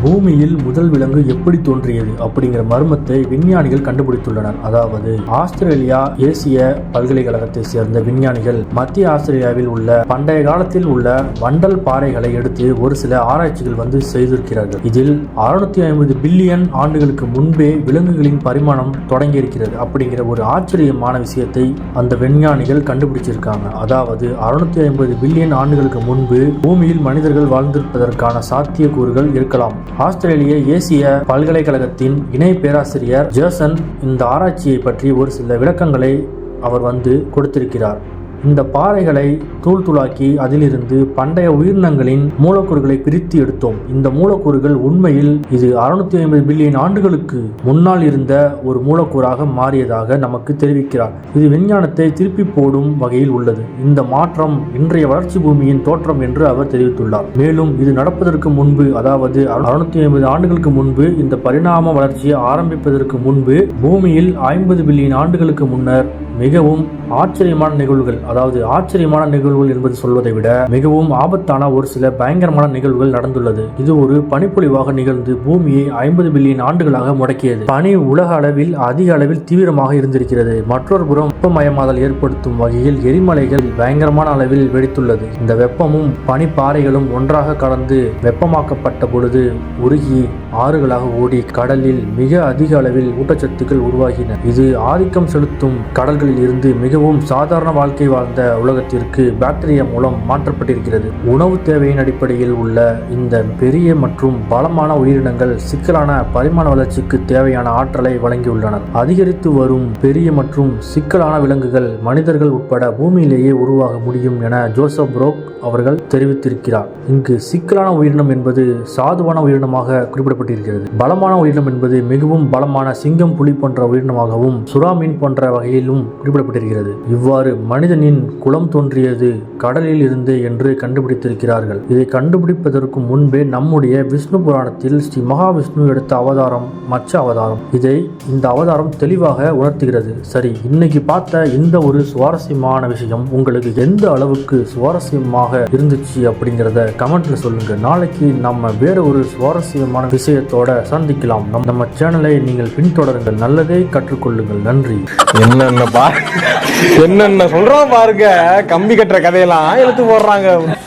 பூமியில் முதல் விலங்கு எப்படி தோன்றியது அப்படிங்கிற மர்மத்தை விஞ்ஞானிகள் கண்டுபிடித்துள்ளனர். அதாவது ஆஸ்திரேலியா ஏசிய பல்கலைக்கழகத்தை சேர்ந்த விஞ்ஞானிகள் மத்திய ஆஸ்திரேலியாவில் உள்ள பண்டைய காலத்தில் உள்ள வண்டல் பாறைகளை எடுத்து ஒரு சில ஆராய்ச்சிகள் செய்திருக்கிறார்கள். இதில் 650 பில்லியன் ஆண்டுகளுக்கு முன்பே விலங்குகளின் பரிமாணம் தொடங்கி இருக்கிறது அப்படிங்கிற ஒரு ஆச்சரியமான விஷயத்தை அந்த விஞ்ஞானிகள் கண்டுபிடிச்சிருக்காங்க. அதாவது 650 பில்லியன் ஆண்டுகளுக்கு முன்பு பூமியில் மனிதர்கள் வாழ்ந்திருப்பதற்கான சாத்தியக்கூறுகள் இருக்கலாம். ஆஸ்திரேலிய ஏசிய பல்கலைக்கழகத்தின் இணை பேராசிரியர் ஜேசன் இந்த ஆராய்ச்சியை பற்றி ஒரு சில விளக்கங்களை அவர் கொடுத்திருக்கிறார். இந்த பாறைகளை தூள் தூளாக்கி அதிலிருந்து பண்டைய உயிரினங்களின் மூலக்கூறுகளை பிரித்து எடுத்தோம். இந்த மூலக்கூறுகள் உண்மையில் இது 650 பில்லியன் ஆண்டுகளுக்கு முன்னால் இருந்த ஒரு மூலக்கூறாக மாறியதாக நமக்கு தெரிவிக்கிறார். இது விஞ்ஞானத்தை திருப்பி போடும் வகையில் உள்ளது. இந்த மாற்றம் இன்றைய வளர்ச்சி பூமியின் தோற்றம் என்று அவர் தெரிவித்துள்ளார். மேலும் இது நடப்பதற்கு முன்பு, அதாவது 650 ஆண்டுகளுக்கு முன்பு, இந்த பரிணாம வளர்ச்சியை ஆரம்பிப்பதற்கு முன்பு பூமியில் 50 பில்லியன் ஆண்டுகளுக்கு முன்னர் மிகவும் ஆச்சரியமான நிகழ்வுகள், அதாவது ஆச்சரியமான நிகழ்வுகள் என்பது சொல்வதை விட மிகவும் ஆபத்தான ஒரு சில பயங்கரமான நிகழ்வுகள் நடந்துள்ளது. இது ஒரு பனிப்பொழிவாக நிகழ்ந்து பூமியை 50 பில்லியன் ஆண்டுகளாக முடக்கியது. பனி உலக அளவில் அதிக அளவில் தீவிரமாக இருந்திருக்கிறது. மற்றொரு புறம் வெப்பமயமாதல் ஏற்படுத்தும் வகையில் எரிமலைகள் பயங்கரமான அளவில் வெடித்துள்ளது. இந்த வெப்பமும் பனிப்பாறைகளும் ஒன்றாக கலந்து வெப்பமாக்கப்பட்ட பொழுது உருகி ஆறுகளாக ஓடி கடலில் மிக அதிக அளவில் ஊட்டச்சத்துக்கள் உருவாகின. இது ஆதிக்கம் செலுத்தும் கடல்களில் இருந்து மிகவும் சாதாரண வாழ்க்கை வாழ்ந்த உலகத்திற்கு பாக்டீரியா மூலம் மாற்றப்பட்டிருக்கிறது. உணவு தேவையின் அடிப்படையில் உள்ள இந்த பெரிய மற்றும் பலமான உயிரினங்கள் சிக்கலான பரிமாண வளர்ச்சிக்கு தேவையான ஆற்றலை வழங்கியுள்ளனர். அதிகரித்து வரும் பெரிய மற்றும் சிக்கலான விலங்குகள் மனிதர்கள் உட்பட பூமியிலேயே உருவாக முடியும் என ஜோசப் புரோக் அவர்கள் தெரிவித்திருக்கிறார். இங்கு சிக்கலான உயிரினம் என்பது சாதுவான உயிரினமாக குறிப்பிடப்பட்டிருக்கிறது. பலமான உயிரினம் என்பது மிகவும் பலமான சிங்கம், புலி போன்ற உயிரினமாகவும் சுறா மீன் போன்ற வகையிலும் குறிப்பிடப்பட்டிருக்கிறது. இவ்வாறு மனிதனின் குலம் தோன்றியது கடலில் இருந்து என்று கண்டுபிடித்திருக்கிறார்கள். இதை கண்டுபிடிப்பதற்கு முன்பே நம்முடைய விஷ்ணு புராணத்தில் ஸ்ரீ மகாவிஷ்ணு எடுத்த அவதாரம் மச்ச அவதாரம். இதை இந்த அவதாரம் தெளிவாக உணர்த்துகிறது. சரி, இன்னைக்கு பார்த்த இந்த ஒரு சுவாரஸ்யமான விஷயம் உங்களுக்கு எந்த அளவுக்கு சுவாரஸ்யமாக இருந்துச்சு அப்படிங்கிறத கமெண்ட்ல சொல்லுங்க. நாளைக்கு நம்ம வேற ஒரு சுவாரஸ்யமான விஷயத்தோட சந்திக்கலாம். நம்ம சேனலை நீங்கள் பின்தொடருங்கள், நல்லதை கற்றுக்கொள்ளுங்கள். நன்றி. என்னென்ன சொல்றோம் பாருங்க, கம்பி கட்டுற கதையெல்லாம் எடுத்து போடுறாங்க.